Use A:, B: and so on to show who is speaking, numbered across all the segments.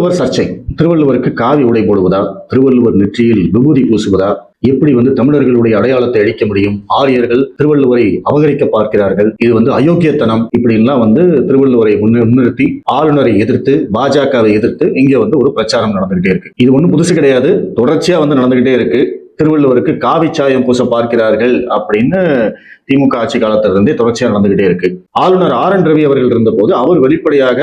A: திருவள்ளுவர் சர்ச்சை. திருவள்ளுவருக்கு காவி உடை போடுவதா, திருவள்ளுவர் நெற்றியில் விபூதி பூசுவதா, எப்படி தமிழர்களுடைய அடையாளத்தை அழிக்க முடியும், ஆரியர்கள் திருவள்ளுவரை அபகரிக்க பார்க்கிறார்கள், இது அயோக்கியத்தனம், இப்படி எல்லாம் திருவள்ளுவரை முன்னிறுத்தி ஆளுநரை எதிர்த்து பாஜகவை எதிர்த்து இங்க ஒரு பிரச்சாரம் நடந்துகிட்டே இருக்கு. இது ஒண்ணும் புதுசு கிடையாது, தொடர்ச்சியா நடந்துகிட்டே இருக்கு. திருவள்ளுவருக்கு காவி சாயம் பூச பார்க்கிறார்கள் அப்படின்னு திமுக ஆட்சி காலத்திலிருந்தே தொடர்ச்சியா நடந்துகிட்டே இருக்கு. ஆளுநர் RN ரவி அவர்கள் இருந்த போது அவர் வெளிப்படையாக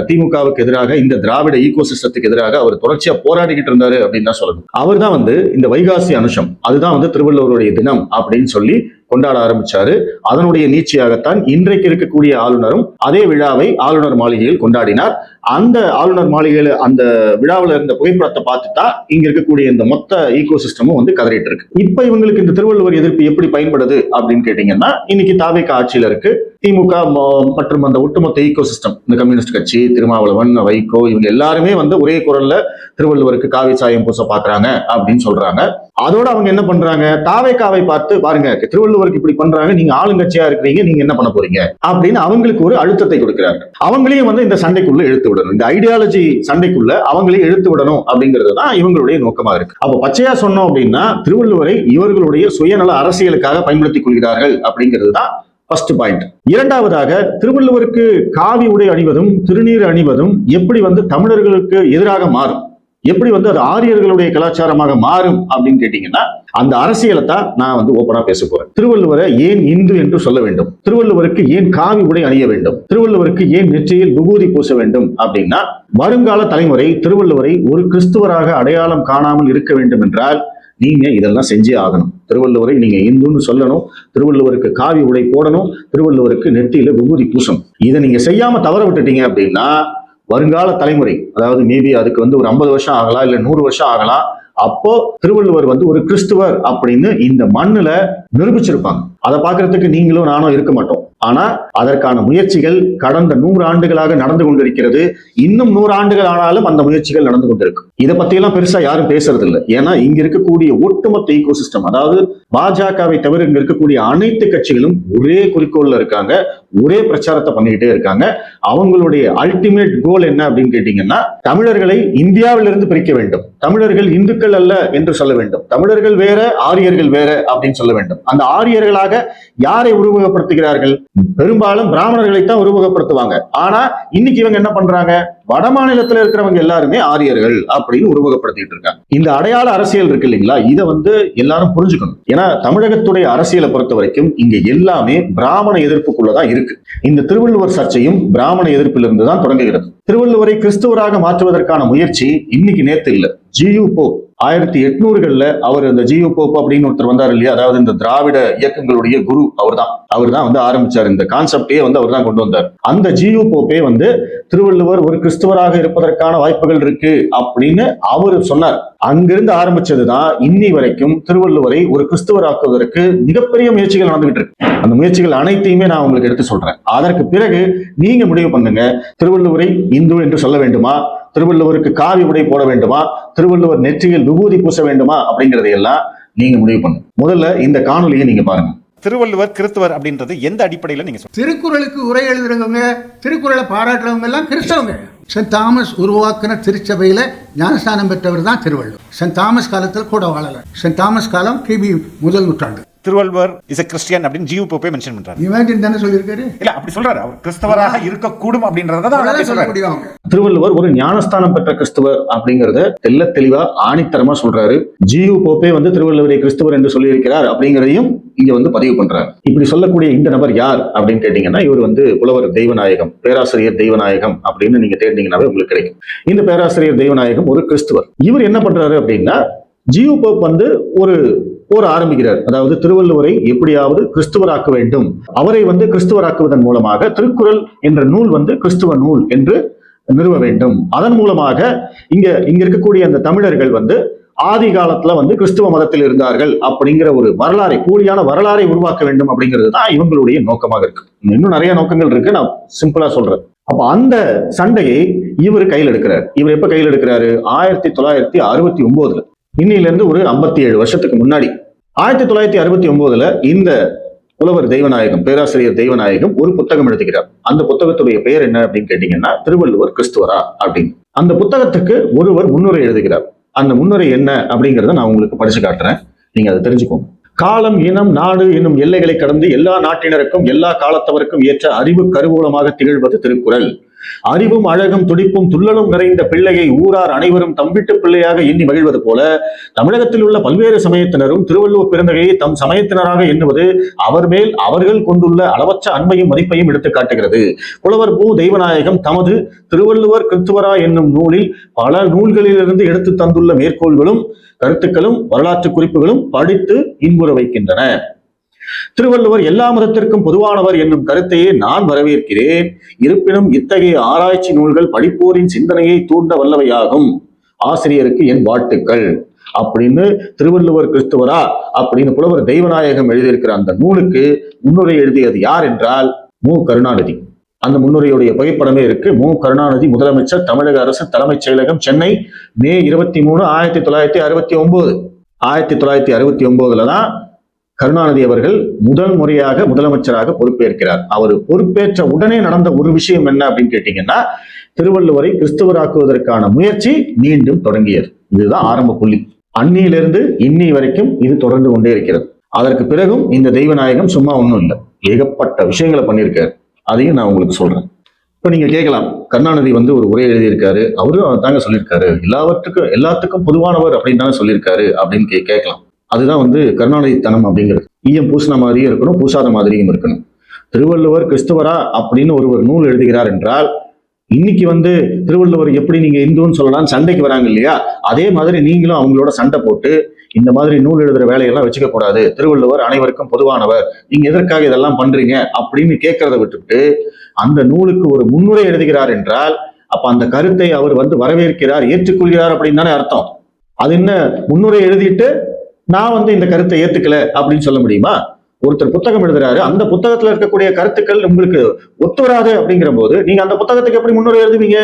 A: திமுகவுக்கு எதிராக, இந்த திராவிட ஈகோ சிஸ்டத்துக்கு எதிராக அவர் தொடர்ச்சியா போராடிக்கிட்டு இருந்தாரு அப்படின்னு தான் சொல்லணும். அவர் தான் இந்த வைகாசி அனுஷம், அதுதான் திருவள்ளுவருடைய தினம் அப்படின்னு சொல்லி கொண்டாட ஆரம்பிச்சாரு. அதனுடைய நீட்சியாகத்தான் இன்றைக்கு இருக்கக்கூடிய ஆளுநரும் அதே விழாவை ஆளுநர் மாளிகையில் கொண்டாடினார். அந்த ஆளுநர் மாளிகையில அந்த விழாவில் இருந்த புகைப்படத்தை பார்த்துதான் இங்க இருக்கக்கூடிய இந்த மொத்த ஈகோ சிஸ்டமும் கதறிட்டு இருக்கு. இப்ப இவங்களுக்கு இந்த திருவள்ளுவர் எதிர்ப்பு எப்படி பயன்படுது அப்படின்னு கேட்டீங்கன்னா, இன்னைக்கு தாவேகா ஆட்சியில இருக்கு. திமுக மற்றும் அந்த ஒட்டுமொத்த ஈகோ சிஸ்டம், இந்த கம்யூனிஸ்ட் கட்சி, திருமாவளவன், வைகோ, இவங்க எல்லாருமே ஒரே குரல்ல திருவள்ளுவருக்கு காவி சாயம் பூச பாக்குறாங்க அப்படின்னு சொல்றாங்க. அதோட அவங்க என்ன பண்றாங்க, தாவேகாவை பார்த்து பாருங்க திருவள்ளுவருக்கு இப்படி பண்றாங்க, நீங்க ஆளுங்கட்சியா இருக்கிறீங்க, நீங்க என்ன பண்ண போறீங்க அப்படின்னு அவங்களுக்கு ஒரு அழுத்தத்தை கொடுக்கிறாங்க. அவங்களையும் இந்த சண்டைக்குள்ள இழுத்து விடணும், இந்த ஐடியாலஜி சண்டைக்குள்ள அவங்களையும் இழுத்து விடணும் அப்படிங்கிறது தான் இவங்களுடைய நோக்கமா இருக்கு. அப்ப பச்சையா சொன்னோம் அப்படின்னா, திருவள்ளுவரை இவர்களுடைய சுயநல அரசியலுக்காக பயன்படுத்திக் கொள்கிறார்கள் அப்படிங்கிறது தான் ஃபர்ஸ்ட் பாயிண்ட். இரண்டாவதாக, திருவள்ளுவருக்கு காவி உடை அணிவதும் திருநீர் அணிவதும் எப்படி தமிழர்களுக்கு எதிராக மாறும், எப்படி அது ஆரியர்களுடைய கலாச்சாரமாக மாறும் அப்படின்னு கேட்டீங்கன்னா, அந்த அரசியலை தான் நான் ஓப்பனா பேச போறேன். திருவள்ளுவரை ஏன் இந்து என்று சொல்ல வேண்டும், திருவள்ளுவருக்கு ஏன் காவி உடை அணிய வேண்டும், திருவள்ளுவருக்கு ஏன் நெற்றியில் விபூதி பூச வேண்டும் அப்படின்னா, வருங்கால தலைமுறை திருவள்ளுவரை ஒரு கிறிஸ்துவராக அடையாளம் காணாமல் இருக்க வேண்டும் என்றால் நீங்க இதெல்லாம் செஞ்சே ஆகணும். திருவள்ளுவரை நீங்க இந்துன்னு சொல்லணும், திருவள்ளுவருக்கு காவி உடை போடணும், திருவள்ளுவருக்கு நெத்தியில விபூதி பூசணும். இதை நீங்க செய்யாம தவற விட்டுட்டீங்க அப்படின்னா, வருங்கால தலைமுறை, அதாவது மேபி அதுக்கு ஒரு 50 வருஷம் ஆகலாம், இல்ல 100 வருஷம் ஆகலாம், அப்போ திருவள்ளுவர் ஒரு கிறிஸ்துவர் அப்படின்னு இந்த மண்ணுல நிரூபிச்சிருப்பாங்க. அதை பார்க்கறதுக்கு நீங்களும் நானும் இருக்க மாட்டோம். ஆனா அதற்கான முயற்சிகள் கடந்த 100 ஆண்டுகளாக நடந்து கொண்டிருக்கிறது. இன்னும் 100 ஆண்டுகள் ஆனாலும் அந்த முயற்சிகள் நடந்து கொண்டிருக்கு. இதை பத்தி எல்லாம் பெருசா யாரும் பேசுறது இல்லை. ஏன்னா இங்க இருக்கக்கூடிய ஒட்டுமொத்த ஈகோ சிஸ்டம், அதாவது பாஜகவை தவிர இங்க இருக்கக்கூடிய அனைத்து கட்சிகளும் ஒரே குறிக்கோள்ல இருக்காங்க, ஒரே பிரச்சாரத்தை பண்ணிக்கிட்டே இருக்காங்க. அவங்களுடைய அல்டிமேட் கோல் என்ன அப்படின்னு கேட்டீங்கன்னா, தமிழர்களை இந்தியாவிலிருந்து பிரிக்க வேண்டும், தமிழர்கள் இந்துக்கள் அல்ல என்று சொல்ல வேண்டும், தமிழர்கள் வேற ஆரியர்கள் வேற அப்படின்னு சொல்ல வேண்டும். அந்த ஆரியர்களாக யாரை உருவகப்படுத்துகிறார்கள், பெரும்பாலும் பிராமணர்களைத்தான் உருவகப்படுத்துவாங்க. ஆனா இன்னைக்கு இவங்க என்ன பண்றாங்க, வட மாநிலத்தில் இருக்கிறவங்க எல்லாருமே ஆரியர்கள் அப்படின்னு உருவகப்படுத்திட்டு இருக்காங்க. இந்த அடையாள அரசியல் இருக்கு இல்லைங்களா, இதை எல்லாரும் புரிஞ்சுக்கணும். ஏன்னா தமிழகத்துடைய அரசியலை பொறுத்த வரைக்கும் இங்க எல்லாமே பிராமண எதிர்ப்புக்குள்ளதான் இருக்கு. இந்த திருவள்ளுவர் சர்ச்சையும் பிராமண எதிர்ப்பிலிருந்து தான் தொடங்குகிறது. திருவள்ளுவரை கிறிஸ்துவராக மாற்றுவதற்கான முயற்சி இன்னைக்கு நேத்து இல்ல. GU போப் 1800களில் அவர் இந்த GU போப் அப்படின்னு ஒருத்தர் வந்தார் இல்லையா, அதாவது இந்த திராவிட இயக்கங்களுடைய குரு, அவர் தான் ஆரம்பிச்சார். இந்த கான்செப்டே அவர் தான் கொண்டு வந்தார். அந்த GU போப்பே திருவள்ளுவர் ஒரு கிறிஸ்துவராக இருப்பதற்கான வாய்ப்புகள் இருக்கு அப்படின்னு அவர் சொன்னார். அங்கிருந்து ஆரம்பிச்சதுதான் இன்னி வரைக்கும் திருவள்ளுவரை ஒரு கிறிஸ்துவராக்குவதற்கு மிகப்பெரிய முயற்சிகள் நடந்துகிட்டு இருக்கு. அந்த முயற்சிகள் அனைத்தையுமே நான் உங்களுக்கு எடுத்து சொல்றேன். அதற்கு பிறகு நீங்க முடிவு பண்ணுங்க, திருவள்ளுவரை இந்து என்று சொல்ல வேண்டுமா, திருவள்ளுவருக்கு காவி உடை போட வேண்டுமா, திருவள்ளுவர் நெற்றியில் விபூதி பூச வேண்டுமா அப்படிங்கறதையெல்லாம் நீங்க முடிவு பண்ணுங்க. முதல்ல இந்த காணொலியை நீங்க பாருங்க.
B: திருவள்ளுவர் கிறிஸ்துவர் அப்படின்றது எந்த அடிப்படையில் நீங்க சொல்றீங்க?
C: திருக்குறளுக்கு உரை எழுதுறவங்க, திருக்குறளை பாராட்டுறவங்க எல்லாம் கிறிஸ்தவங்க. சென்ட் தாமஸ் உருவாக்கின திருச்சபையில ஞானஸ்தானம் பெற்றவர் தான் திருவள்ளுவர். சென்ட் தாமஸ் காலத்தில் கூட வாழல. சென்ட் தாமஸ் காலம் கிபி 1 நூற்றாண்டு.
B: திருவள்ளுவர் இஸ் எ கிறிஸ்டியன் அப்படின்னு GU போப்பே மென்ஷன் பண்றாரு.
C: இமேஜின் தானே சொல்லியிருக்காரு.
B: இல்ல அப்படி சொல்றாரு, அவர் கிறிஸ்தவராக இருக்கக்கூடும் அப்படின்றத சொல்ல முடியும்.
A: திருவள்ளுவர் ஒரு ஞானஸ்தானம் பெற்ற கிறிஸ்துவர் அப்படிங்கறத தெளிவா ஆணித்தரமா சொல்றாரு. GU போப்பே திருவள்ளுவரை கிறிஸ்துவர் என்று சொல்லி இருக்கிறார் அப்படிங்கறதையும் இங்க பதிவு பண்றாரு. இப்படி சொல்லக்கூடிய இந்த நபர் யார் அப்படின்னு கேட்டீங்கன்னா, இவர் புலவர் தெய்வநாயகம், பேராசிரியர் தெய்வநாயகம் அப்படின்னு நீங்க தேடினீங்கன்னாவே உங்களுக்கு கிடைக்கும். இந்த பேராசிரியர் தெய்வநாயகம் ஒரு கிறிஸ்துவர். இவர் என்ன பண்றாரு அப்படின்னா, GU போப் ஒரு போர் ஆரம்பிக்கிறார். அதாவது திருவள்ளுவரை எப்படியாவது கிறிஸ்துவராக்க வேண்டும், அவரை கிறிஸ்துவராக்குவதன் மூலமாக திருக்குறள் என்ற நூல் கிறிஸ்துவ நூல் என்று நிறுவ வேண்டும். அதன் மூலமாக இங்க இருக்கக்கூடிய அந்த தமிழர்கள் ஆதி காலத்துல கிறிஸ்துவ மதத்தில் இருந்தார்கள் அப்படிங்கிற ஒரு வரலாறை, போலியான வரலாறை உருவாக்க வேண்டும் அப்படிங்கிறது தான் இவங்களுடைய நோக்கமாக இருக்கு. இன்னும் நிறைய நோக்கங்கள் இருக்கு, நான் சிம்பிளா சொல்றேன். அப்ப அந்த சண்டையை இவர் கையில் எடுக்கிறார். இவர் எப்ப கையில் எடுக்கிறாரு, 1969. இன்னில இருந்து ஒரு 57 வருஷத்துக்கு முன்னாடி 1969 இந்த புலவர் தெய்வநாயகம், பேராசிரியர் தெய்வநாயகம் ஒரு புத்தகம் எழுதுகிறார். அந்த புத்தகத்துடைய பெயர் என்ன அப்படின்னு கேட்டீங்கன்னா, திருவள்ளுவர் கிறிஸ்துவரா அப்படின்னு. அந்த புத்தகத்துக்கு ஒருவர் முன்னுரை எழுதுகிறார். அந்த முன்னுரை என்ன அப்படிங்கிறத நான் உங்களுக்கு படிச்சு காட்டுறேன், நீங்க அதை தெரிஞ்சுக்கோங்க. காலம், இனம், நாடு என்னும் எல்லைகளை கடந்து எல்லா நாட்டினருக்கும் எல்லா காலத்தவருக்கும் ஏற்ற அறிவு கருவூலமாக திகழ்வது திருக்குறள். அறிவும் அழகும் துடிப்பும் துள்ளலும் நிறைந்த பிள்ளையை ஊரார் அனைவரும் தம்பிட்டு பிள்ளையாக எண்ணி மகிழ்வது போல தமிழகத்தில் உள்ள பல்வேறு சமயத்தினரும் திருவள்ளுவர் பிறந்தகையை தம் சமயத்தினராக எண்ணுவது அவர் மேல் அவர்கள் கொண்டுள்ள அளவற்ற அன்பையும் மதிப்பையும் எடுத்து காட்டுகிறது. புலவர் பூ தெய்வநாயகம் தமது திருவள்ளுவர் கிறிஸ்துவரா என்னும் நூலில் பல நூல்களிலிருந்து எடுத்து தந்துள்ள மேற்கோள்களும் கருத்துக்களும் வரலாற்று குறிப்புகளும் படித்து இன்புற வைக்கின்றன. திருவள்ளுவர் எல்லா மதத்திற்கும் பொதுவானவர் என்னும் கருத்தையே நான் வரவேற்கிறேன். இருப்பினும் இத்தகைய ஆராய்ச்சி நூல்கள் படிப்போரின் சிந்தனையை தூண்ட வல்லவையாகும். ஆசிரியருக்கு என் வாழ்த்துக்கள் அப்படின்னு திருவள்ளுவர் கிறிஸ்துவரா அப்படின்னு புலவர் தெய்வநாயகம் எழுதியிருக்கிற அந்த நூலுக்கு முன்னுரை எழுதியது யார் என்றால் மு. கருணாநிதி. அந்த முன்னுரையுடைய புகைப்படமே இருக்கு. மு. கருணாநிதி முதலமைச்சர், தமிழக அரசு தலைமைச் செயலகம், சென்னை, மே 23, 1969. 1969 தான் கருணாநிதி அவர்கள் முதல் முறையாக முதலமைச்சராக பொறுப்பேற்கிறார். அவர் பொறுப்பேற்ற உடனே நடந்த ஒரு விஷயம் என்ன அப்படின்னு கேட்டீங்கன்னா, திருவள்ளுவரை கிறிஸ்துவராக்குவதற்கான முயற்சி மீண்டும் தொடங்கியது. இதுதான் ஆரம்ப புள்ளி. அன்னியிலிருந்து இன்னி வரைக்கும் இது தொடர்ந்து கொண்டே இருக்கிறது. அதற்கு பிறகும் இந்த தெய்வநாயகம் சும்மா ஒன்றும் இல்லை, ஏகப்பட்ட விஷயங்களை பண்ணியிருக்காரு. அதையும் நான் உங்களுக்கு சொல்றேன். இப்ப நீங்க கேட்கலாம், கருணாநிதி ஒரு உரை எழுதியிருக்காரு, அவரும் தாங்க சொல்லியிருக்காரு, எல்லாத்துக்கும் பொதுவானவர் அப்படின்னு தானே சொல்லியிருக்காரு அப்படின்னு கேட்கலாம். அதுதான் கருணாநிதி தனம் அப்படிங்கிறது. ஈயம் பூசின மாதிரியும் இருக்கணும், பூசாத மாதிரியும் இருக்கணும். திருவள்ளுவர் கிறிஸ்துவரா அப்படின்னு ஒருவர் நூல் எழுதுகிறார் என்றால், இன்னைக்கு திருவள்ளுவர் எப்படி நீங்க இந்துன்னு சொல்லலாம் சண்டைக்கு வராங்க இல்லையா, அதே மாதிரி நீங்களும் அவங்களோட சண்டை போட்டு இந்த மாதிரி நூல் எழுதுற வேலையெல்லாம் வச்சுக்க கூடாது, திருவள்ளுவர் அனைவருக்கும் பொதுவானவர், நீங்க எதற்காக இதெல்லாம் பண்றீங்க அப்படின்னு கேட்கறத விட்டுவிட்டு அந்த நூலுக்கு ஒரு முன்னுரை எழுதுகிறார் என்றால், அப்ப அந்த கருத்தை அவர் வரவேற்கிறார், ஏற்றுக்கொள்கிறார் அப்படின்னு தானே அர்த்தம். அது என்ன, முன்னுரை எழுதிட்டு நான் இந்த கருத்தை ஏத்துக்கல அப்படின்னு சொல்ல முடியுமா? ஒருத்தர் புத்தகம் எழுதுறாரு, அந்த புத்தகத்துல இருக்கக்கூடிய கருத்துக்கள் உங்களுக்கு ஒத்து வராது அப்படிங்கிற போது நீங்க அந்த புத்தகத்துக்கு எப்படி முன்னுரை எழுதுவீங்க?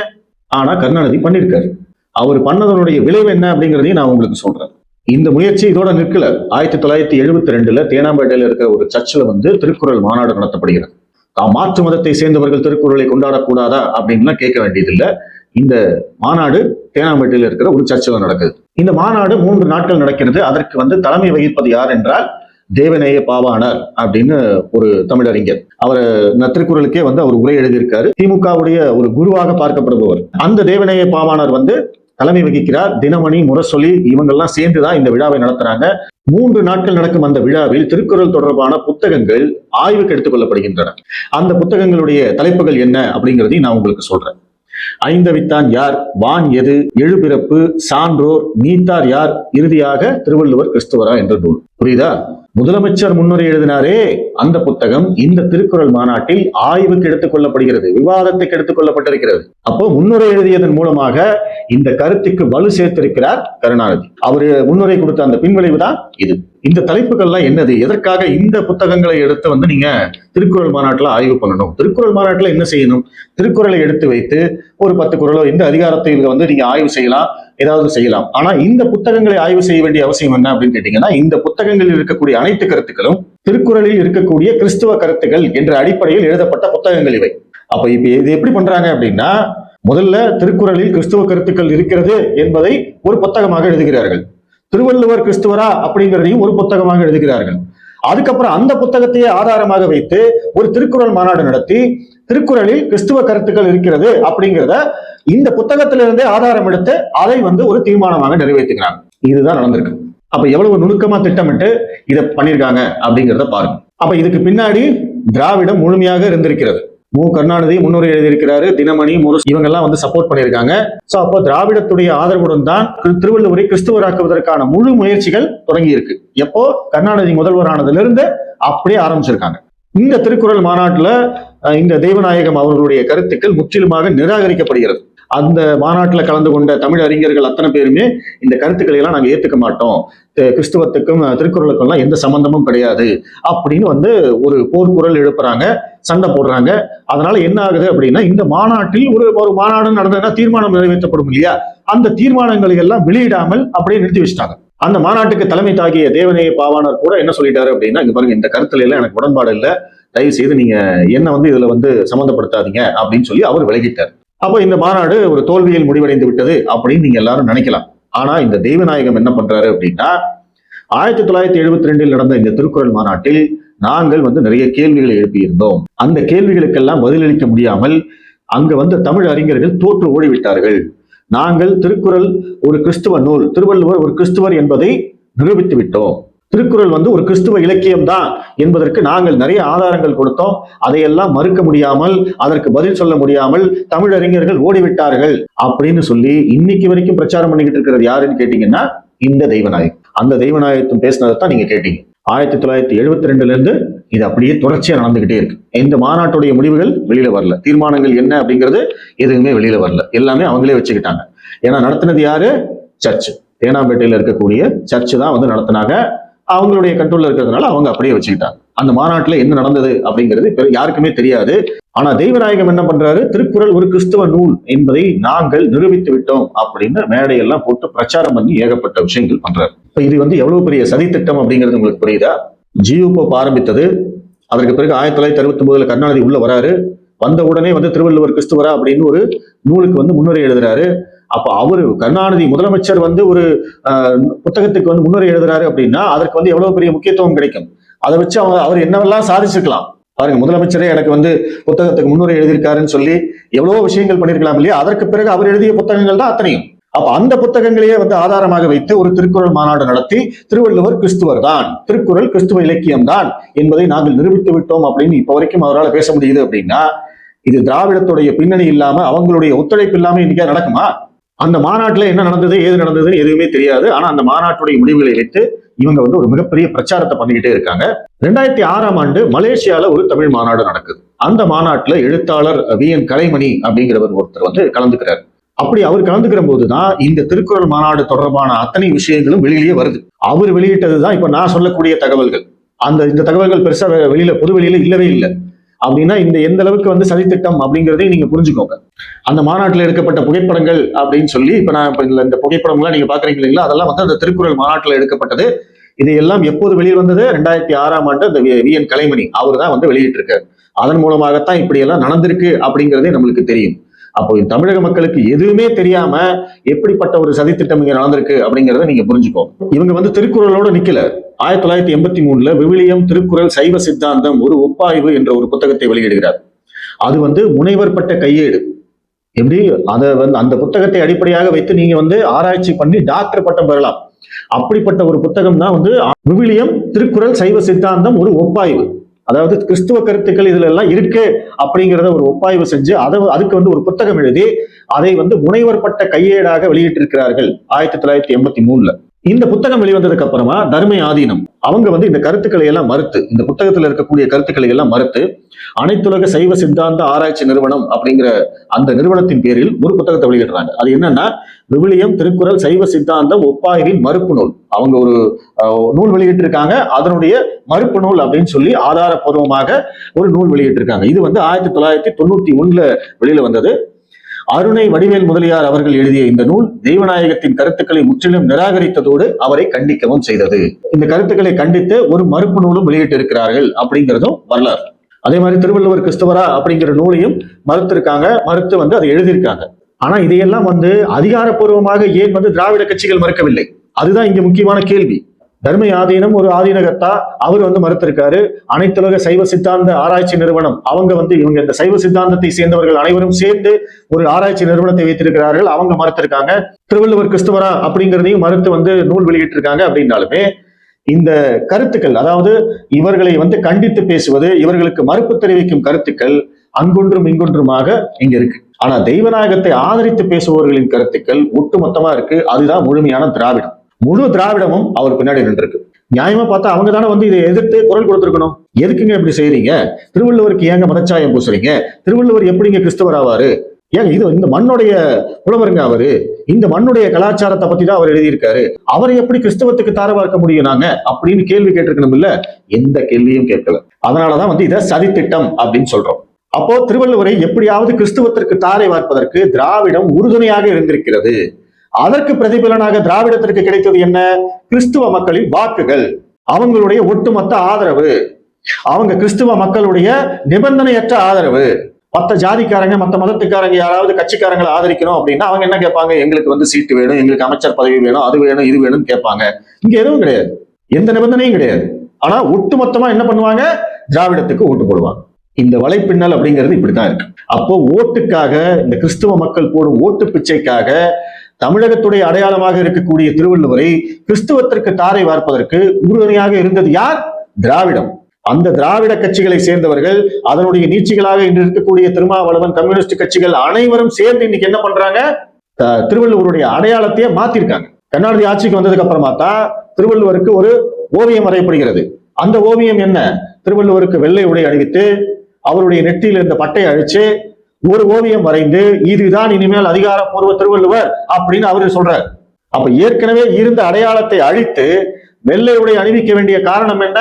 A: ஆனா கருணாநிதி பண்ணிருக்காரு. அவர் பண்ணதனுடைய விளைவு என்ன அப்படிங்கிறதையும் நான் உங்களுக்கு சொல்றேன். இந்த முயற்சி இதோட நிற்கல. 1972 தேனாம்பேட்டையில இருக்கிற ஒரு சர்ச்சில் திருக்குறள் மாநாடு நடத்தப்படுகிறது. மாற்று மதத்தை சேர்ந்தவர்கள் திருக்குறளை கொண்டாடக்கூடாதா அப்படின்லாம் கேட்க வேண்டியதில்லை. இந்த மாநாடு தேனாம்பேட்டையில் இருக்கிற ஒரு சர்ச்சில் நடக்குது. இந்த மாநாடு 3 நாட்கள் நடக்கிறது. அதற்கு தலைமை வகிப்பது யார் என்றால் தேவநேய பாவாணர் அப்படின்னு ஒரு தமிழறிஞர். அவர் திருக்குறளுக்கே அவர் உரை எழுதியிருக்காரு. திமுகவுடைய ஒரு குருவாக பார்க்கப்படுபவர். அந்த தேவநேய பாவாணர் தலைமை வகிக்கிறார். தினமணி, முரசொலி இவங்கெல்லாம் சேர்ந்துதான் இந்த விழாவை நடத்துறாங்க. 3 நாட்கள் நடக்கும் அந்த விழாவில் திருக்குறள் தொடர்பான புத்தகங்கள் ஆய்வுக்கு எடுத்துக் கொள்ளப்படுகின்றன. அந்த புத்தகங்களுடைய தலைப்புகள் என்ன அப்படிங்கிறதையும் நான் உங்களுக்கு சொல்றேன். ஐந்தவித்தான் யார், வான் எது, எழுபிறப்பு, சான்றோர், நீத்தார் யார், இறுதியாக திருவள்ளுவர் கிறிஸ்துவரா என்ற நூல். புரியுதா? முதலமைச்சர் முன்னுரை எழுதினாரே அந்த புத்தகம் இந்த திருக்குறள் மாநாட்டில் ஆய்வுக்கு எடுத்துக் கொள்ளப்படுகிறது, விவாதத்துக்கு எடுத்துக் கொள்ளப்பட்டிருக்கிறது. அப்போ முன்னுரை எழுதியதன் மூலமாக இந்த கருத்துக்கு வலு சேர்த்திருக்கிறார் கருணாநிதி. அவரு முன்னுரை கொடுத்த அந்த பின்விளைவு தான் இது. இந்த தலைப்புகள்லாம் என்னது, எதற்காக இந்த புத்தகங்களை எடுத்து நீங்க திருக்குறள் மாநாட்டில் ஆய்வு பண்ணணும்? திருக்குறள் மாநாட்டில் என்ன செய்யணும்? திருக்குறளை எடுத்து வைத்து ஒரு 10 குறளோ இந்த அதிகாரத்தை நீங்க ஆய்வு செய்யலாம், ஏதாவது செய்யலாம். ஆனா இந்த புத்தகங்களை ஆய்வு செய்ய வேண்டிய அவசியம் என்ன அப்படின்னு கேட்டீங்கன்னா, இந்த புத்தகங்களில் இருக்கக்கூடிய அனைத்து கருத்துக்களும் திருக்குறளில் இருக்கக்கூடிய கிறிஸ்துவ கருத்துக்கள் என்ற அடிப்படையில் எழுதப்பட்ட புத்தகங்கள் இவை. அப்ப இப்ப இது எப்படி பண்றாங்க அப்படின்னா, முதல்ல திருக்குறளில் கிறிஸ்துவ கருத்துக்கள் இருக்கிறது என்பதை ஒரு புத்தகமாக எழுதுகிறார்கள். திருவள்ளுவர் கிறிஸ்துவரா அப்படிங்கிறதையும் ஒரு புத்தகமாக எழுதுகிறார்கள். அதுக்கப்புறம் அந்த புத்தகத்தையே ஆதாரமாக வைத்து ஒரு திருக்குறள் மாநாடு நடத்தி திருக்குறளில் கிறிஸ்துவ கருத்துக்கள் இருக்கிறது அப்படிங்கிறத இந்த புத்தகத்திலிருந்தே ஆதாரம் எடுத்து அதை ஒரு தீர்மானமாக நிறைவேற்றுகிறாங்க. இதுதான் நடந்திருக்கு. அப்ப எவ்வளவு நுணுக்கமா திட்டமிட்டு இதை பண்ணிருக்காங்க அப்படிங்கிறத பாருங்க. அப்ப இதுக்கு பின்னாடி திராவிடம் முழுமையாக இருந்திருக்கிறது. மு. கருணாநிதி முன்னுரை எழுதியிருக்கிறாரு, தினமணி, முரசு இவங்கெல்லாம் சப்போர்ட் பண்ணியிருக்காங்க. சோ அப்போ திராவிடத்துடைய ஆதரவுடன் தான் திருவள்ளுவரை கிறிஸ்துவராக்குவதற்கான முழு முயற்சிகள் தொடங்கி இருக்கு. எப்போ கருணாநிதி முதல்வரானதுல இருந்து அப்படியே ஆரம்பிச்சிருக்காங்க. இந்த திருக்குறள் மாநாட்டுல இந்த தெய்வநாயகம் அவர்களுடைய கருத்துக்கள் முற்றிலுமாக நிராகரிக்கப்படுகிறது. அந்த மாநாட்டில் கலந்து கொண்ட தமிழ் அறிஞர்கள் அத்தனை பேருமே இந்த கருத்துக்களை எல்லாம் நாங்கள் ஏற்றுக்க மாட்டோம், கிறிஸ்துவத்துக்கும் திருக்குறளுக்கும் எல்லாம் எந்த சம்பந்தமும் கிடையாது அப்படின்னு ஒரு போர்க்குரல் எழுப்புறாங்க, சண்டை போடுறாங்க. அதனால என்ன ஆகுது அப்படின்னா, இந்த மாநாட்டில் ஒரு மாநாடு நடந்ததுன்னா தீர்மானம் நிறைவேற்றப்படும் இல்லையா, அந்த தீர்மானங்களை எல்லாம் வெளியிடாமல் அப்படியே நிறுத்தி வச்சுட்டாங்க. அந்த மாநாட்டுக்கு தலைமை தாங்கிய தேவநேய பாவாணர் கூட என்ன சொல்லிட்டாரு அப்படின்னா, இங்க பாருங்க, இந்த கருத்துல எல்லாம் எனக்கு உடன்பாடு இல்லை, தயவு செய்து நீங்க என்ன இதுல சம்மந்தப்படுத்தாதீங்க அப்படின்னு சொல்லி அவர் விலகிட்டார். அப்போ இந்த மாநாடு ஒரு தோல்வியில் முடிவடைந்து விட்டது அப்படின்னு நீங்க எல்லாரும் நினைக்கலாம். ஆனா இந்த தெய்வநாயகம் என்ன பண்றாரு அப்படின்னா, 1972 நடந்த இந்த திருக்குறள் மாநாட்டில் நாங்கள் நிறைய கேள்விகளை எழுப்பியிருந்தோம். அந்த கேள்விகளுக்கெல்லாம் பதிலளிக்க முடியாமல் அங்க தமிழ் அறிஞர்கள் தோற்று ஓடிவிட்டார்கள். நாங்கள் திருக்குறள் ஒரு கிறிஸ்துவ நூல், திருவள்ளுவர் ஒரு கிறிஸ்துவர் என்பதை நிரூபித்து விட்டோம். திருக்குறள் ஒரு கிறிஸ்துவ இலக்கியம் தான் என்பதற்கு நாங்கள் நிறைய ஆதாரங்கள் கொடுத்தோம். அதையெல்லாம் மறுக்க முடியாமல், அதற்கு பதில் சொல்ல முடியாமல் தமிழறிஞர்கள் ஓடிவிட்டார்கள் அப்படின்னு சொல்லி இன்னைக்கு வரைக்கும் பிரச்சாரம் பண்ணிக்கிட்டு இருக்கிறது யாருன்னு கேட்டீங்கன்னா இந்த தெய்வநாயகம். அந்த தெய்வநாயகத்தும் பேசினதை தான் நீங்க கேட்டீங்க. 1972 இருந்து இது அப்படியே தொடர்ச்சியா நடந்துகிட்டே இருக்கு. இந்த மாநாட்டுடைய முடிவுகள் வெளியில வரல, தீர்மானங்கள் என்ன அப்படிங்கிறது எதுவுமே வெளியில வரல, எல்லாமே அவங்களே வச்சுக்கிட்டாங்க. ஏன்னா நடத்தினது யாரு? சர்ச். தேனாம்பேட்டையில இருக்கக்கூடிய சர்ச் தான் நடத்தினாங்க. அவங்களுடைய கண்ட்ரோல்ல இருக்கிறதுனால அவங்க அப்படியே வச்சுக்கிட்டாங்க. அந்த மாநாட்டுல என்ன நடந்தது அப்படிங்கிறது யாருக்குமே தெரியாது. ஆனா தெய்வநாயகம் என்ன பண்றாரு? திருக்குறள் ஒரு கிறிஸ்துவ நூல் என்பதை நாங்கள் நிரூபித்து விட்டோம் அப்படின்னு மேடையெல்லாம் போட்டு பிரச்சாரம் பண்ணி ஏகப்பட்ட விஷயங்கள் பண்றாரு. இப்ப இது எவ்வளவு பெரிய சதி திட்டம் அப்படிங்கிறது உங்களுக்கு புரியுதா? ஜியு போப் ஆரம்பித்தது. அதற்கு பிறகு 1969 கருணாநிதி உள்ள வராரு. வந்த உடனே திருவள்ளுவர் கிறிஸ்துவரா அப்படின்னு ஒரு நூலுக்கு முன்னுரை எழுதுறாரு. அப்ப அவரு கருணாநிதி முதலமைச்சர் ஒரு புத்தகத்துக்கு முன்னுரை எழுதுறாரு அப்படின்னா அதற்கு எவ்வளவு பெரிய முக்கியத்துவம் கிடைக்கும். அதை வச்சு அவர் என்னவெல்லாம் சாதிச்சிருக்கலாம் பாருங்க. முதலமைச்சரே எனக்கு புத்தகத்துக்கு முன்னுரை எழுதியிருக்காருன்னு சொல்லி எவ்வளவோ விஷயங்கள் பண்ணிருக்கலாம் இல்லையா? அதற்கு பிறகு அவர் எழுதிய புத்தகங்கள் தான் அத்தனையும். அப்ப அந்த புத்தகங்களையே ஆதாரமாக வைத்து ஒரு திருக்குறள் மாநாடு நடத்தி திருவள்ளுவர் கிறிஸ்துவர் தான், திருக்குறள் கிறிஸ்துவ இலக்கியம் தான் என்பதை நாங்கள் நிரூபித்து விட்டோம் அப்படின்னு இப்ப வரைக்கும் அவரால் பேச முடியுது அப்படின்னா இது திராவிடத்துடைய பின்னணி இல்லாம, அவங்களுடைய ஒத்துழைப்பு இல்லாம இன்னைக்கா நடக்குமா? அந்த மாநாட்டுல என்ன நடந்தது, ஏது நடந்ததுன்னு எதுவுமே தெரியாது. ஆனா அந்த மாநாட்டுடைய முடிவுகளை வைத்து இவங்க ஒரு மிகப்பெரிய பிரச்சாரத்தை பண்ணிக்கிட்டே இருக்காங்க. 2006ஆம் ஆண்டு மலேசியால ஒரு தமிழ் மாநாடு நடக்குது. அந்த மாநாட்டுல எழுத்தாளர் VN கலைமணி அப்படிங்கிறவர் ஒருத்தர் கலந்துக்கிறார். அப்படி அவர் கலந்துக்கிற போதுதான் இந்த திருக்குறள் மாநாடு தொடர்பான அத்தனை விஷயங்களும் வெளியிலேயே வருது. அவர் வெளியிட்டதுதான் இப்ப நான் சொல்லக்கூடிய தகவல்கள். இந்த தகவல்கள் பெருசா பொது வெளியில இல்லவே இல்லை. அப்படின்னா இந்த எந்த அளவுக்கு சதித்திட்டம் அப்படிங்கிறதையும் நீங்க புரிஞ்சுக்கோங்க. அந்த மாநாட்டில் எடுக்கப்பட்ட புகைப்படங்கள் அப்படின்னு சொல்லி இப்ப நான் இந்த புகைப்படம்லாம் நீங்க பாக்குறீங்க இல்லைங்களா? அதெல்லாம் அந்த திருக்குறள் மாநாட்டில் எடுக்கப்பட்டது. இது எல்லாம் எப்போது வெளியில் வந்தது? 2006ஆம் ஆண்டு அந்த VN கலைமணி அவர் தான் வெளியிட்டிருக்காரு. அதன் மூலமாகத்தான் இப்படி எல்லாம் நடந்திருக்கு அப்படிங்கிறதே நம்மளுக்கு தெரியும். அப்போ தமிழக மக்களுக்கு எதுவுமே தெரியாம எப்படிப்பட்ட ஒரு சதித்திட்டம் இங்க நடந்திருக்கு அப்படிங்கிறத நீங்க புரிஞ்சுக்கோங்க. இவங்க திருக்குறளோட நிக்கல. 1983 விவிலியம், திருக்குறள், சைவ சித்தாந்தம் ஒரு ஒப்பாய்வு என்ற ஒரு புத்தகத்தை வெளியிடுகிறார். அது முனைவர் பட்ட கையேடு. எப்படி அதை அந்த புத்தகத்தை அடிப்படையாக வைத்து நீங்க ஆராய்ச்சி பண்ணி டாக்டர் பட்டம் பெறலாம். அப்படிப்பட்ட ஒரு புத்தகம் தான் விவிலியம், திருக்குறள், சைவ சித்தாந்தம் ஒரு ஒப்பாய்வு. அதாவது கிறிஸ்துவ கருத்துக்கள் இதுல எல்லாம் இருக்கு அப்படிங்கிறத ஒரு ஒப்பாய்வு செஞ்சு அதுக்கு ஒரு புத்தகம் எழுதி அதை முனைவர் பட்ட கையேடாக வெளியிட்டிருக்கிறார்கள் 1983. இந்த புத்தகம் வெளிவந்ததுக்கு அப்புறமா தர்ம ஆதீனம் அவங்க இந்த கருத்துக்களை எல்லாம் மறுத்து, இந்த புத்தகத்துல இருக்கக்கூடிய கருத்துக்களை எல்லாம் மறுத்து அனைத்துலக சைவ சித்தாந்த ஆராய்ச்சி நிறுவனம் அப்படிங்கிற அந்த நிறுவனத்தின் பேரில் ஒரு புத்தகத்தை வெளியிடுறாங்க. அது என்னன்னா விவிலியம், திருக்குறள், சைவ சித்தாந்தம் ஒப்பாய்வின் மறுப்பு நூல். அவங்க ஒரு நூல் வெளியிட்டு இருக்காங்க. அதனுடைய மறுப்பு நூல் அப்படின்னு சொல்லி ஆதாரப்பூர்வமாக ஒரு நூல் வெளியிட்டு இருக்காங்க. இது 1991 வெளியில வந்தது. அருணை வடிவேல் முதலியார் அவர்கள் எழுதிய இந்த நூல் தெய்வநாயகத்தின் கருத்துக்களை முற்றிலும் நிராகரித்ததோடு அவரை கண்டிக்கவும் செய்தது. இந்த கருத்துக்களை கண்டித்து ஒரு மறுப்பு நூலும் வெளியிட்டு இருக்கிறார்கள் அப்படிங்கிறதும் வரலாறு. அதே மாதிரி திருவள்ளுவர் கிறிஸ்துவரா அப்படிங்கிற நூலையும் மறுத்து அதை எழுதியிருக்காங்க. ஆனா இதையெல்லாம் அதிகாரப்பூர்வமாக ஏன் திராவிட கட்சிகள் மறுக்கவில்லை? அதுதான் இங்க முக்கியமான கேள்வி. தர்ம ஆதீனம் ஒரு ஆதீனகத்தா அவர் மறுத்திருக்காரு. அனைத்துலக சைவ சித்தாந்த ஆராய்ச்சி நிறுவனம் அவங்க இவங்க இந்த சைவ சித்தாந்தத்தை சேர்ந்தவர்கள் அனைவரும் சேர்ந்து ஒரு ஆராய்ச்சி நிறுவனத்தை வைத்திருக்கிறார்கள். அவங்க மறுத்திருக்காங்க. திருவள்ளுவர் கிறிஸ்துவரா அப்படிங்கிறதையும் மறுத்து நூல் வெளியிட்டு இருக்காங்க. அப்படின்னாலுமே இந்த கருத்துக்கள், அதாவது இவர்களை கண்டித்து பேசுவது, இவர்களுக்கு மறுப்பு தெரிவிக்கும் கருத்துக்கள் அங்கொன்றும் இங்கொன்றுமாக இங்க இருக்கு. ஆனா தெய்வநாயகத்தை ஆதரித்து பேசுபவர்களின் கருத்துக்கள் ஒட்டுமொத்தமா இருக்கு. அதுதான் முழுமையான திராவிடம். முழு திராவிடமும் அவர் பின்னாடி நின்றுருக்கு. நியாயமா பார்த்தா அவங்க தானே இதை எதிர்த்து குரல் கொடுத்திருக்கணும். எதுக்குங்க இப்படி செய்யறீங்க? திருவள்ளுவருக்கு ஏங்க மதச்சாயம் பூசுறீங்க? திருவள்ளுவர் எப்படிங்க கிறிஸ்தவர் ஆவாரு? ஏங்க இது இந்த மண்ணுடைய புலவருங்க அவரு. இந்த மண்ணுடைய கலாச்சாரத்தை பத்தி தான் அவர் எழுதியிருக்காரு. அவரை எப்படி கிறிஸ்தவத்துக்கு தார பார்க்க முடியும் நாங்க அப்படின்னு கேள்வி கேட்டிருக்கணும் இல்ல? எந்த கேள்வியும் கேட்கல. அதனாலதான் இதை சதித்திட்டம் அப்படின்னு சொல்றோம். அப்போ திருவள்ளுவரை எப்படியாவது கிறிஸ்தவத்திற்கு தாரை வார்ப்பதற்கு திராவிடம் உறுதுணையாக இருந்திருக்கிறது. அதற்கு பிரதிபலனாக திராவிடத்திற்கு கிடைத்தது என்ன? கிறிஸ்துவ மக்களின் வாக்குகள், அவங்களுடைய ஒட்டுமொத்த ஆதரவு, அவங்க கிறிஸ்துவ மக்களுடைய நிபந்தனையற்ற ஆதரவு. மற்ற ஜாதிக்காரங்க மற்ற மதத்துக்காரங்க யாராவது கட்சிக்காரங்களை ஆதரிக்கணும் அப்படின்னா அவங்க என்ன கேட்பாங்க, எங்களுக்கு வந்து சீட்டு வேணும், எங்களுக்கு அமைச்சர் பதவி வேணும், அது வேணும் இது வேணும்னு கேட்பாங்க. இங்க எதுவும் கிடையாது, எந்த நிபந்தனையும் கிடையாது. ஆனா ஒட்டுமொத்தமா என்ன பண்ணுவாங்க, திராவிடத்துக்கு ஓட்டு போடுவாங்க. இந்த வலைப்பின்னல் அப்படிங்கிறது இப்படித்தான் இருக்கு. அப்போ ஓட்டுக்காக, இந்த கிறிஸ்துவ மக்கள் போடும் ஓட்டு பிச்சைக்காக தமிழகத்துடைய அடையாளமாக இருக்கக்கூடிய திருவள்ளுவரை கிறிஸ்துவத்திற்கு தாரை வார்ப்பதற்கு உறுதுணையாக இருந்தது யார்? திராவிடம். அந்த திராவிட கட்சிகளை சேர்ந்தவர்கள், அதனுடைய நீட்சிகளாக இன்று இருக்கக்கூடிய திருமாவளவன், கம்யூனிஸ்ட் கட்சிகள் அனைவரும் சேர்ந்து இன்னைக்கு என்ன பண்றாங்க, திருவள்ளுவருடைய அடையாளத்தையே மாத்திருக்காங்க. கருணாநிதி ஆட்சிக்கு வந்ததுக்கு அப்புறமா தான் திருவள்ளுவருக்கு ஒரு ஓவியம் வரையப்படுகிறது. அந்த ஓவியம் என்ன, திருவள்ளுவருக்கு வெள்ளை உடை அணிவித்து அவருடைய நெற்றியில் இருந்த பட்டையை அழிச்சு ஒரு ஓவியம் வரைந்து இதுதான் இனிமேல் அதிகாரப்பூர்வ திருவள்ளுவர் அப்படின்னு அவரு சொல்றாரு. அப்ப ஏற்கனவே இருந்த அடையாளத்தை அழித்து வெள்ளை உடை அணிவிக்க வேண்டிய காரணம் என்ன?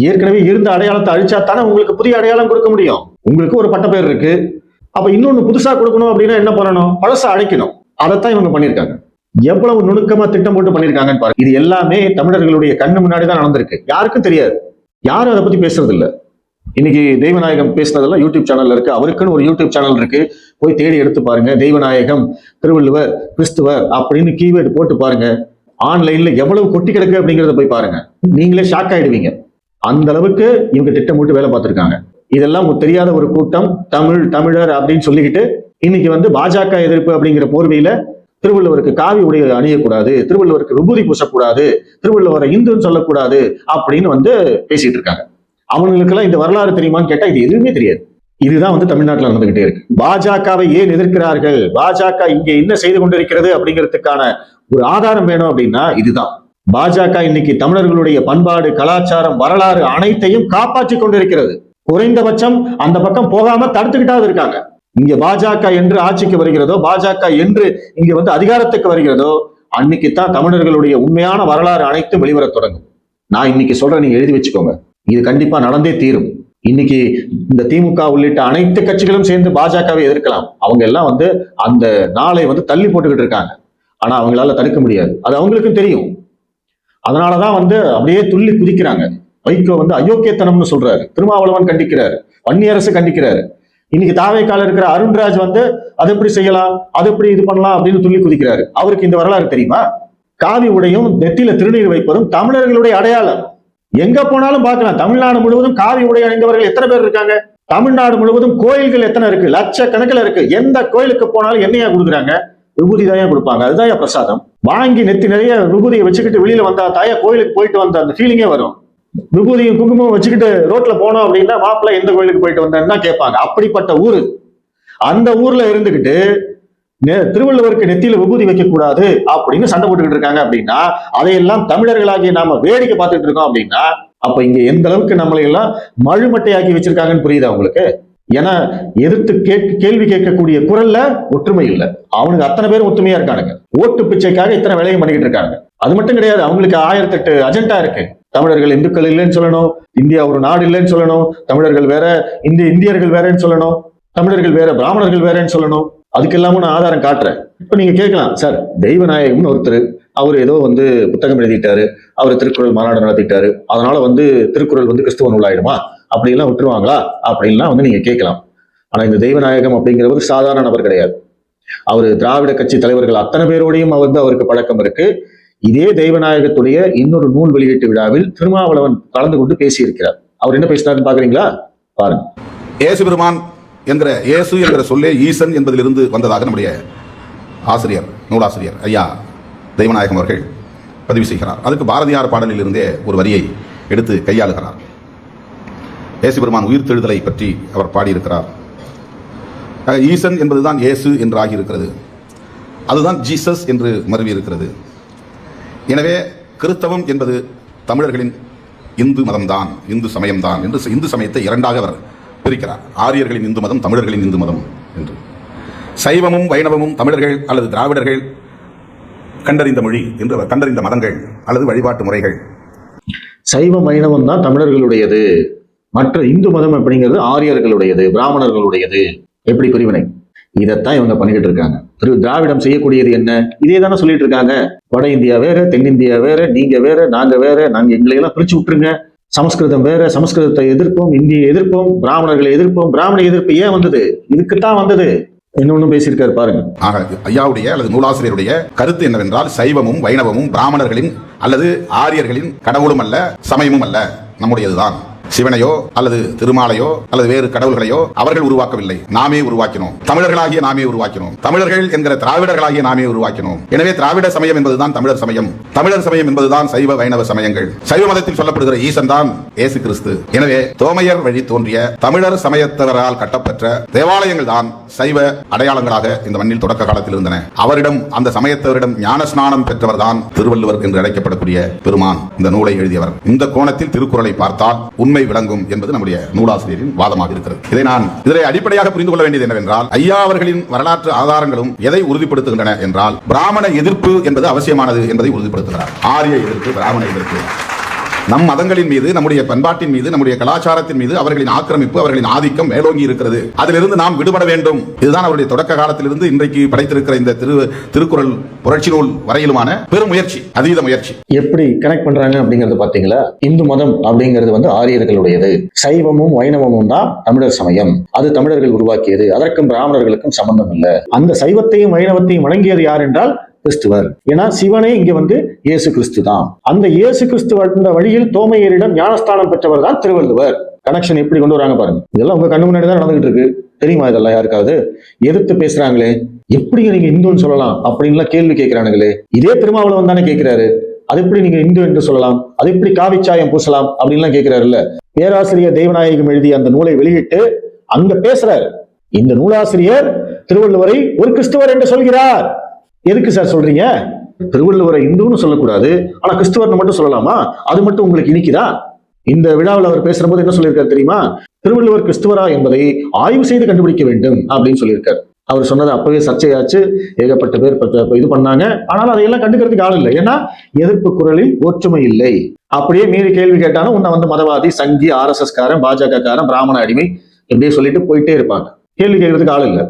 A: ஏற்கனவே இருந்த அடையாளத்தை அழிச்சா தானே உங்களுக்கு புதிய அடையாளம் கொடுக்க முடியும். உங்களுக்கு ஒரு பட்டப்பேர் இருக்கு, அப்ப இன்னொன்னு புதுசா கொடுக்கணும் அப்படின்னா என்ன பண்ணணும், பழசா அழைக்கணும். அதைத்தான் இவங்க பண்ணிருக்காங்க. எவ்வளவு நுணுக்கமா திட்டம் போட்டு பண்ணிருக்காங்கன்னு பாருங்க. இது எல்லாமே தமிழர்களுடைய கண்ணு முன்னாடிதான் நடந்திருக்கு, யாருக்கும் தெரியாது, யாரும் அதை பத்தி பேசுறது இல்ல. இன்னைக்கு தெய்வநாயகம் பேசினதெல்லாம் யூடியூப் சேனல்ல இருக்கு, அவருக்குன்னு ஒரு யூடியூப் சேனல் இருக்கு, போய் தேடி எடுத்து பாருங்க. தெய்வநாயகம் திருவள்ளுவர் கிறிஸ்துவர் அப்படின்னு கீவேர்டு போட்டு பாருங்க. ஆன்லைன்ல எவ்வளவு கொட்டி கிடக்கு அப்படிங்கறத போய் பாருங்க, நீங்களே ஷாக் ஆயிடுவீங்க. அந்த அளவுக்கு இவங்க திட்டம் போட்டு வேலை பார்த்திருக்காங்க. இதெல்லாம் தெரியாத ஒரு கூட்டம் தமிழர் அப்படின்னு சொல்லிக்கிட்டு இன்னைக்கு வந்து பாஜக எதிர்ப்பு அப்படிங்கிற போர்வையில திருவள்ளுவருக்கு காவி உடை அணியக்கூடாது, திருவள்ளுவருக்கு விபூதி பூசக்கூடாது, திருவள்ளுவரை இந்துன்னு சொல்லக்கூடாது அப்படின்னு வந்து பேசிட்டு இருக்காங்க. அவங்களுக்கெல்லாம் இந்த வரலாறு தெரியுமான்னு கேட்டா இது எதுவுமே தெரியாது. இதுதான் வந்து தமிழ்நாட்டில் நடந்துகிட்டே இருக்கு. பாஜகவை ஏன் எதிர்க்கிறார்கள், பாஜக இங்க என்ன செய்து கொண்டிருக்கிறது அப்படிங்கிறதுக்கான ஒரு ஆதாரம் வேணும் அப்படின்னா இதுதான். பாஜக இன்னைக்கு தமிழர்களுடைய பண்பாடு, கலாச்சாரம், வரலாறு அனைத்தையும் காப்பாற்றி கொண்டிருக்கிறது. குறைந்தபட்சம் அந்த பக்கம் போகாம தடுத்துக்கிட்டாவது இருக்காங்க. இங்க பாஜக என்று ஆட்சிக்கு வருகிறதோ, பாஜக என்று இங்க வந்து அதிகாரத்துக்கு வருகிறதோ, அன்னைக்குத்தான் தமிழர்களுடைய உண்மையான வரலாறு அனைத்தும் வெளிவர தொடங்கும். நான் இன்னைக்கு சொல்றேன், நீங்க எழுதி வச்சுக்கோங்க, இது கண்டிப்பா நடந்தே தீரும். இன்னைக்கு இந்த திமுக உள்ளிட்ட அனைத்து கட்சிகளும் சேர்ந்து பாஜகவை எதிர்க்கலாம். அவங்க எல்லாம் வந்து அந்த நாளை வந்து தள்ளி போட்டுக்கிட்டு இருக்காங்க. ஆனா அவங்களால தடுக்க முடியாது, அது அவங்களுக்கும் தெரியும். அதனாலதான் வந்து அப்படியே துள்ளி குதிக்கிறாங்க. வைகோ வந்து அயோக்கியத்தனம்னு சொல்றாரு, திருமாவளவன் கண்டிக்கிறாரு, வன்னியரசு கண்டிக்கிறாரு. இன்னைக்கு தாவேக்கால இருக்கிற அருண்ராஜ் வந்து அது எப்படி செய்யலாம், அது எப்படி இது பண்ணலாம் அப்படின்னு துள்ளி குதிக்கிறாரு. அவருக்கு இந்த வரலாறு தெரியுமா? காவி உடையும் நெத்தியில திருநீர் வைப்பதும் தமிழர்களுடைய அடையாளம். எங்க போனாலும் பார்க்கலாம், தமிழ்நாடு முழுவதும் காவி உடை அணிந்தவர்கள் எத்தனை பேர் இருக்காங்க? தமிழ்நாடு முழுவதும் கோயில்கள் எத்தனை இருக்கு? லட்சக்கணக்கில் இருக்கு. எந்த கோயிலுக்கு போனாலும் என்னையா கொடுக்குறாங்க? விபூதி தாயா கொடுப்பாங்க. அதுதான் பிரசாதம். வாங்கி நெத்தி நிறைய விபூதியை வச்சுக்கிட்டு வெளியில வந்தா தாயா கோயிலுக்கு போயிட்டு வந்த அந்த ஃபீலிங்கே வரும். விபூதியும் குங்குமம் வச்சுக்கிட்டு ரோட்ல போனோம் அப்படின்னா மாப்பிள்ளை எந்த கோயிலுக்கு போயிட்டு வந்தேன்னு கேட்பாங்க. அப்படிப்பட்ட ஊரு. அந்த ஊர்ல இருந்துகிட்டு திருவள்ளுவருக்கு நெத்தியில விபூதி வைக்க கூடாது அப்படின்னு சண்டை போட்டுக்கிட்டு இருக்காங்க அப்படின்னா, அதையெல்லாம் தமிழர்களாகிய நாம வேடிக்கை பார்த்துட்டு இருக்கோம் அப்படின்னா, அப்ப இங்க எந்த அளவுக்கு நம்மளை எல்லாம் மழுமட்டையாக்கி வச்சிருக்காங்கன்னு புரியுதா உங்களுக்கு? ஏன்னா எதிர்த்து கேள்வி கேட்கக்கூடிய குரல்ல ஒற்றுமை இல்லை. அவனுக்கு அத்தனை பேரும் ஒற்றுமையா இருக்கானுங்க. ஓட்டு பிச்சைக்காக இத்தனை வேலையும் பண்ணிக்கிட்டு இருக்காங்க. அது மட்டும் கிடையாது, அவங்களுக்கு 1008 அஜெண்டா இருக்கு. தமிழர்கள் இந்துக்கள் இல்லைன்னு சொல்லணும், இந்தியா ஒரு நாடு இல்லைன்னு சொல்லணும், தமிழர்கள் வேற இந்தியர்கள் வேறன்னு சொல்லணும், தமிழர்கள் வேற பிராமணர்கள் வேறன்னு சொல்லணும். அதுக்கெல்லாமும் நான் ஆதாரம் காட்டுறேன். இப்ப நீங்க கேட்கலாம், சார் தெய்வநாயகம்னு ஒருத்தர், அவர் ஏதோ வந்து புத்தகம் எழுதிட்டாரு, அவர் திருக்குறள் மாநாடு நடத்திட்டாரு, அதனால வந்து திருக்குறள் வந்து கிறிஸ்துவ நூலாயிடுமா, அப்படின்லாம் விட்டுருவாங்களா அப்படின்லாம் வந்து நீங்க கேட்கலாம். ஆனா இந்த தெய்வநாயகம் அப்படிங்கிறவர் சாதாரண நபர் கிடையாது. அவர் திராவிட கட்சி தலைவர்கள் அத்தனை பேரோடையும் வந்து அவருக்கு பழக்கம் இருக்கு. இதே தெய்வநாயகத்துடைய இன்னொரு நூல் வெளியீட்டு விழாவில் திருமாவளவன் கலந்து கொண்டு பேசியிருக்கிறார். அவர் என்ன பேசினாருன்னு பாக்குறீங்களா? பாருங்க.
D: இயேசு பெருமான் என்கிற இயேசு என்கிற சொல்லே ஈசன் என்பதிலிருந்து வந்ததாக நம்முடைய ஆசிரியர், நூலாசிரியர் ஐயா தெய்வநாயகம் அவர்கள் பதிவு செய்கிறார். அதுக்கு பாரதியார் பாடலில் இருந்தே ஒரு வரியை எடுத்து கையாளுகிறார். இயேசு பெருமான் உயிர்த்தெழுதலை பற்றி அவர் பாடியிருக்கிறார். ஈசன் என்பதுதான் இயேசு என்று ஆகியிருக்கிறது, அதுதான் ஜீசஸ் என்று மருவி இருக்கிறது. எனவே கிறிஸ்தவம் என்பது தமிழர்களின் இந்து மதம்தான், இந்து சமயம்தான் என்று இந்து சமயத்தை இரண்டாக அவர் பிரிக்கிறார். ஆரியர்களின் இந்து மதம், தமிழர்களின் இந்து மதம் என்று. சைவமும் வைணவமும் தமிழர்கள் அல்லது திராவிடர்கள் கண்டறிந்த மொழி என்று அவர் கண்டறிந்த மதங்கள் அல்லது வழிபாட்டு முறைகள்.
A: சைவம் வைணவம் தான் தமிழர்களுடையது, மற்ற இந்து மதம் அப்படிங்கிறது ஆரியர்களுடையது, பிராமணர்களுடையது. எப்படி பிரிவினை? இதைத்தான் இவங்க பண்ணிக்கிட்டு இருக்காங்க. திராவிடம் செய்யக்கூடியது என்ன? இதே தானே சொல்லிட்டு இருக்காங்க. வட இந்தியா வேற, தென்னிந்தியா வேற, நீங்க வேற, நாங்க வேற, நாங்க எங்களையெல்லாம் பிரிச்சு விட்டுருங்க, சமஸ்கிருதம் வேற, சமஸ்கிருதத்தை எதிர்ப்போம், இந்தியை எதிர்ப்போம், பிராமணர்களை எதிர்ப்போம். பிராமண எதிர்ப்பு ஏன் வந்தது? இதுக்குத்தான் வந்தது. இன்னொன்னு பேசியிருக்காரு பாருங்க.
D: ஆக ஐயாவுடைய அல்லது நூலாசிரியருடைய கருத்து என்னவென்றால், சைவமும் வைணவமும் பிராமணர்களின் அல்லது ஆரியர்களின் கடவுளும் அல்ல, சமயமும் அல்ல, நம்முடையதுதான். சிவனையோ அல்லது திருமாலையோ அல்லது வேறு கடவுள்களையோ அவர்கள் உருவாக்கவில்லை, நாமே உருவாக்கினோம். தமிழர்களாகிய நாமே உருவாக்கினோம். தமிழர்கள் என்கிற திராவிடர்களாகிய நாமே உருவாக்கினோம். எனவே திராவிட சமயம் என்பதுதான் தமிழர் சமயம், தமிழர் சமயம் என்பதுதான் சைவ வைணவ சமயங்கள். சைவ மதத்தில் சொல்லப்படுகிற ஈசன் தான் இயேசு கிறிஸ்து. எனவே தோமையர் வழி தோன்றிய தமிழர் சமயத்தவரால் கட்டப்பெற்ற தேவாலயங்கள் தான் சைவ அடையாளங்களாக இந்த மண்ணில் தொடக்க காலத்தில் இருந்தன. அவரிடம், அந்த சமயத்தவரிடம் ஞானஸ்நானம் பெற்றவர் தான் திருவள்ளுவர் என்று அழைக்கப்படக்கூடிய பெருமான் இந்த நூலை எழுதியவர். இந்த கோணத்தில் திருக்குறளை பார்த்தால் உண்மை விளங்கும் என்பது நம்முடைய நூலாசிரியரின் வாதமாக இருக்கிறது. இதை அடிப்படையாக புரிந்து கொள்ள வேண்டியது என்னவென்றால், ஐயா அவர்களின் வரலாற்று ஆதாரங்களும் எதை உறுதிப்படுத்துகின்றன என்றால், பிராமண எதிர்ப்பு என்பது அவசியமானது என்பதை உறுதிப்படுத்துகிறார். ஆரிய எதிர்ப்பு, பிராமண எதிர்ப்பு, நம் மதங்களின் மீது, நம்முடைய பண்பாட்டின் மீது, நம்முடைய கலாச்சாரத்தின் மீது அவர்களின் ஆக்கிரமிப்பு, அவர்களின் ஆதிக்கம் மேலோங்கி இருக்கிறது. அதிலிருந்து நாம் விடுபட வேண்டும். இதுதான் அவருடைய தொடக்க காலத்திலிருந்து இன்றைக்கு படைத்திருக்கிற இந்த திருக்குறள் புரட்சி நூல் வரையிலுமான பெரும் முயற்சி, அதீத முயற்சி.
A: எப்படி கனெக்ட் பண்றாங்க அப்படிங்கறது பாத்தீங்களா? இந்து மதம் அப்படிங்கிறது வந்து ஆரியர்களுடையது, சைவமும் வைணவமும் தான் தமிழர் சமயம், அது தமிழர்கள் உருவாக்கியது, அதற்கும் பிராமணர்களுக்கும் சம்பந்தம் இல்லை. அந்த சைவத்தையும் வைணவத்தையும் வழங்கியது யார் என்றால் கிறிஸ்துவர். ஏன்னா சிவனே இங்க வந்து இயேசு கிறிஸ்து தான். அந்த இயேசு கிறிஸ்து வந்த வழியில் தோமையரிடம் ஞானஸ்தானம் பெற்றவர் தான் திருவள்ளுவர். கனெக்ஷன் எப்படி கொண்டு வராங்க பாருங்க. இதெல்லாம் உங்க கண்ணு முன்னாடி தான் நடந்துகிட்டு இருக்கு. தெரியுமா? இதெல்லாம் யாருக்காவது எதிர்த்து பேசுறாங்களே, எப்படி நீங்க இந்துன்னு சொல்லலாம் அப்படின்லாம் கேள்வி கேட்கிறானுங்களே. இதே திருமாவளவன் தானே கேட்கிறாரு, அது எப்படி நீங்க இந்து என்று சொல்லலாம், அது எப்படி காவிச்சாயம் பூசலாம் அப்படின்லாம் கேட்கிறாருல்ல. பேராசிரியர் தெய்வநாயகம் எழுதிய அந்த நூலை வெளியிட்டு அங்க பேசுறாரு. இந்த நூலாசிரியர் திருவள்ளுவரை ஒரு கிறிஸ்துவர் என்று சொல்கிறார். எதுக்கு சார் சொல்றீங்க? திருவள்ளுவரை இந்துன்னு சொல்லக்கூடாது, ஆனா கிறிஸ்துவர்னு மட்டும் சொல்லலாமா? அது மட்டும் உங்களுக்கு இனிக்குதா? இந்த விழாவில் அவர் பேசுற போது என்ன சொல்லியிருக்காரு தெரியுமா? திருவள்ளுவர் கிறிஸ்துவரா என்பதை ஆய்வு செய்து கண்டுபிடிக்க வேண்டும் அப்படின்னு சொல்லியிருக்காரு. அவர் சொன்னது அப்பவே சர்ச்சையாச்சு, ஏகப்பட்ட பேர் இது பண்ணாங்க. ஆனாலும் அதையெல்லாம் கண்டுக்கிறதுக்கு ஆள் இல்லை. ஏன்னா எதிர்ப்பு குரலில் ஒற்றுமை இல்லை. அப்படியே மீறி கேள்வி கேட்டாலும் உன்னை வந்து மதவாதி, சங்கி, RSS காரன், பாஜக காரன், பிராமண அடிமை இப்படியே சொல்லிட்டு போயிட்டே இருப்பாங்க. கேள்வி கேட்கறதுக்கு ஆள் இல்லை.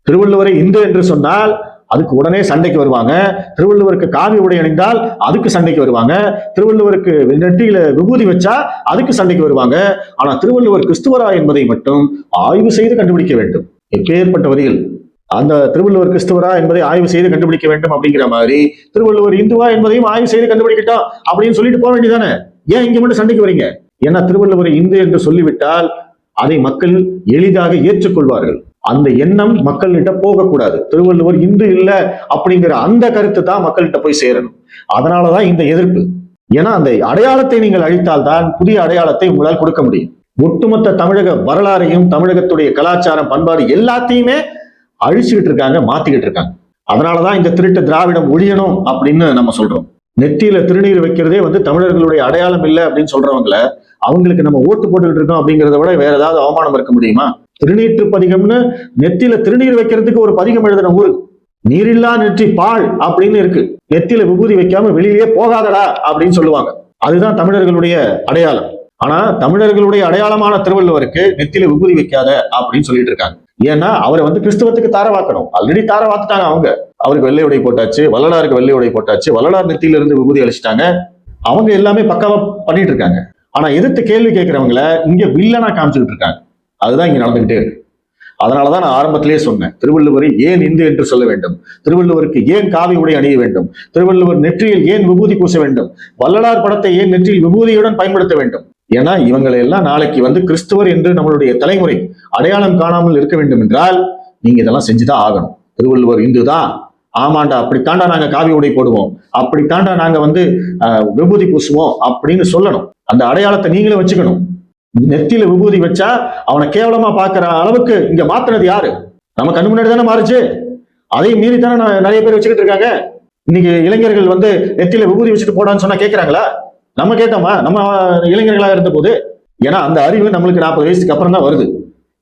A: திருவள்ளுவரை இந்து என்று சொன்னால் அதுக்கு உடனே சண்டைக்கு வருவாங்க. திருவள்ளுவருக்கு காவி உடை அணிந்தால் அதுக்கு சண்டைக்கு வருவாங்க. திருவள்ளுவருக்கு நெற்றியில விபூதி வச்சா அதுக்கு சண்டைக்கு வருவாங்க. ஆனா திருவள்ளுவர் கிறிஸ்துவரா என்பதை மட்டும் ஆய்வு செய்து கண்டுபிடிக்க வேண்டும். எப்பேற்பட்ட வரிகள்! அந்த திருவள்ளுவர் கிறிஸ்துவரா என்பதை ஆய்வு செய்து கண்டுபிடிக்க வேண்டும் அப்படிங்கிற மாதிரி திருவள்ளுவர் இந்துவா என்பதையும் ஆய்வு செய்து கண்டுபிடிக்கட்டும் அப்படின்னு சொல்லிட்டு போக வேண்டியதானே. ஏன் இங்க மட்டும் சண்டைக்கு வரீங்க? ஏன்னா திருவள்ளுவரை இந்து என்று சொல்லிவிட்டால் அதை மக்கள் எளிதாக ஏற்றுக்கொள்வார்கள். அந்த எண்ணம் மக்கள்கிட்ட போகக்கூடாது. திருவள்ளுவர் இந்து இல்ல அப்படிங்கிற அந்த கருத்து தான் மக்கள்கிட்ட போய் சேரணும். அதனாலதான் இந்த எதிர்ப்பு. ஏன்னா அந்த அடையாளத்தை நீங்கள் அழித்தால்தான் புதிய அடையாளத்தை உங்களால் கொடுக்க முடியும். ஒட்டுமொத்த தமிழக வரலாறையும், தமிழகத்துடைய கலாச்சாரம், பண்பாடு எல்லாத்தையுமே அழிச்சுக்கிட்டு இருக்காங்க, மாத்திக்கிட்டு இருக்காங்க. அதனாலதான் இந்த திருட்டு திராவிடம் ஒழியணும் அப்படின்னு நம்ம சொல்றோம். நெத்தியில திருநீர் வைக்கிறதே வந்து தமிழர்களுடைய அடையாளம் இல்லை அப்படின்னு சொல்றவங்கள, அவங்களுக்கு நம்ம ஓட்டு போட்டுக்கிட்டு இருக்கோம் அப்படிங்கிறத விட வேற ஏதாவது அவமானம் இருக்க முடியுமா? திருநீற்று பதிகம்னு நெத்தியில திருநீர் வைக்கிறதுக்கு ஒரு பதிகம் எழுதின ஊரு. நீரில்லா நெற்றி பால் அப்படின்னு இருக்கு. நெத்தியில விபூதி வைக்காம வெளியிலே போகாதடா அப்படின்னு சொல்லுவாங்க. அதுதான் தமிழர்களுடைய அடையாளம். ஆனா தமிழர்களுடைய அடையாளமான திருவள்ளுவருக்கு நெத்தியில விபூதி வைக்காத அப்படின்னு சொல்லிட்டு இருக்காங்க. ஏன்னா அவரை வந்து கிறிஸ்தவத்துக்கு தாரவாக்கணும். ஆல்ரெடி தாரவாத்துட்டாங்க அவங்க. அவருக்கு வெள்ளை உடை போட்டாச்சு, வள்ளலாருக்கு வெள்ளை உடை போட்டாச்சு, வள்ளலார் நெத்தியில இருந்து விபூதி அழிச்சிட்டாங்க. அவங்க எல்லாமே பக்காவா பண்ணிட்டு இருக்காங்க. ஆனா எதிர்த்து கேள்வி கேட்கிறவங்கள இங்க வில்லனா காமிச்சுக்கிட்டு இருக்காங்க. அதுதான் இங்க நடந்துகிட்டே இருக்கு. அதனாலதான் நான் ஆரம்பத்திலேயே சொன்னேன், திருவள்ளுவரை ஏன் இந்து என்று சொல்ல வேண்டும், திருவள்ளுவருக்கு ஏன் காவி உடை அணிய வேண்டும், திருவள்ளுவர் நெற்றியில் ஏன் விபூதி பூச வேண்டும், வள்ளலார் படத்தை ஏன் நெற்றியில் விபூதியுடன் பயன்படுத்த வேண்டும். ஏன்னா இவங்களை எல்லாம் நாளைக்கு வந்து கிறிஸ்துவர் என்று நம்மளுடைய தலைமுறை அடையாளம் காணாமல் இருக்க வேண்டும் என்றால் நீங்க இதெல்லாம் செஞ்சுதான் ஆகணும். திருவள்ளுவர் இந்து தான், ஆமாண்டா, அப்படித்தாண்டா நாங்க காவி உடை போடுவோம், அப்படித்தாண்டா நாங்க வந்து விபூதி பூசுவோம் அப்படின்னு சொல்லணும். அந்த அடையாளத்தை நீங்களே வச்சுக்கணும். நெத்தியில விபூதி வச்சா அவனை கேவலமா பாக்குற அளவுக்கு இங்க மாத்தினது யாரு? நம்ம கண்ணு முன்னாடி தானே மாறுச்சு. அதையும் மீறி தானே நிறைய பேர் வச்சுக்கிட்டு இருக்காங்க. இன்னைக்கு இளைஞர்கள் வந்து நெத்தியில விபூதி வச்சுட்டு போடான்னு சொன்னா கேட்கறாங்களா? நம்ம கேட்டோமா? நம்ம இளைஞர்களாக இருந்த போது. ஏன்னா அந்த அறிவு நம்மளுக்கு 40 வயசுக்கு அப்புறம் தான் வருது.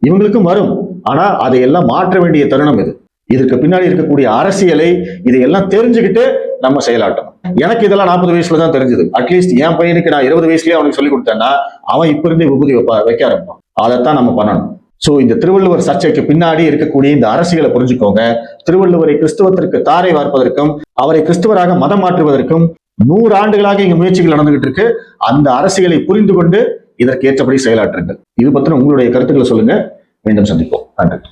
A: இவங்களுக்கும் வரும். ஆனா அதையெல்லாம் மாற்ற வேண்டிய தருணம் இது. இதற்கு பின்னாடி இருக்கக்கூடிய அரசியலை இதையெல்லாம் தெரிஞ்சுக்கிட்டு நம்ம செயலாட்டணும். எனக்கு இதெல்லாம் 40 வயசுல தான் தெரிஞ்சது. அட்லீஸ்ட் என் பையனுக்கு நான் 20 வயசுலயே அவனுக்கு சொல்லி கொடுத்தேன்னா அவன் இப்ப இருந்தே விபூதி வைக்க ஆரம்பிப்பான். அதைத்தான் நம்ம பண்ணணும். சோ இந்த திருவள்ளுவர் சர்ச்சைக்கு பின்னாடி இருக்கக்கூடிய இந்த அரசியலை புரிஞ்சுக்கோங்க. திருவள்ளுவரை கிறிஸ்துவத்திற்கு தாரை வார்ப்பதற்கும், அவரை கிறிஸ்துவராக மதம் மாற்றுவதற்கும் 100 ஆண்டுகளாக இங்க முயற்சிகள் நடந்துகிட்டு இருக்கு. அந்த அரசியலை புரிந்து கொண்டு இதற்கு ஏற்றபடி செயலாற்றுங்கள். இது பத்தின உங்களுடைய கருத்துக்களை சொல்லுங்க. மீண்டும் சந்திப்போம். நன்றி.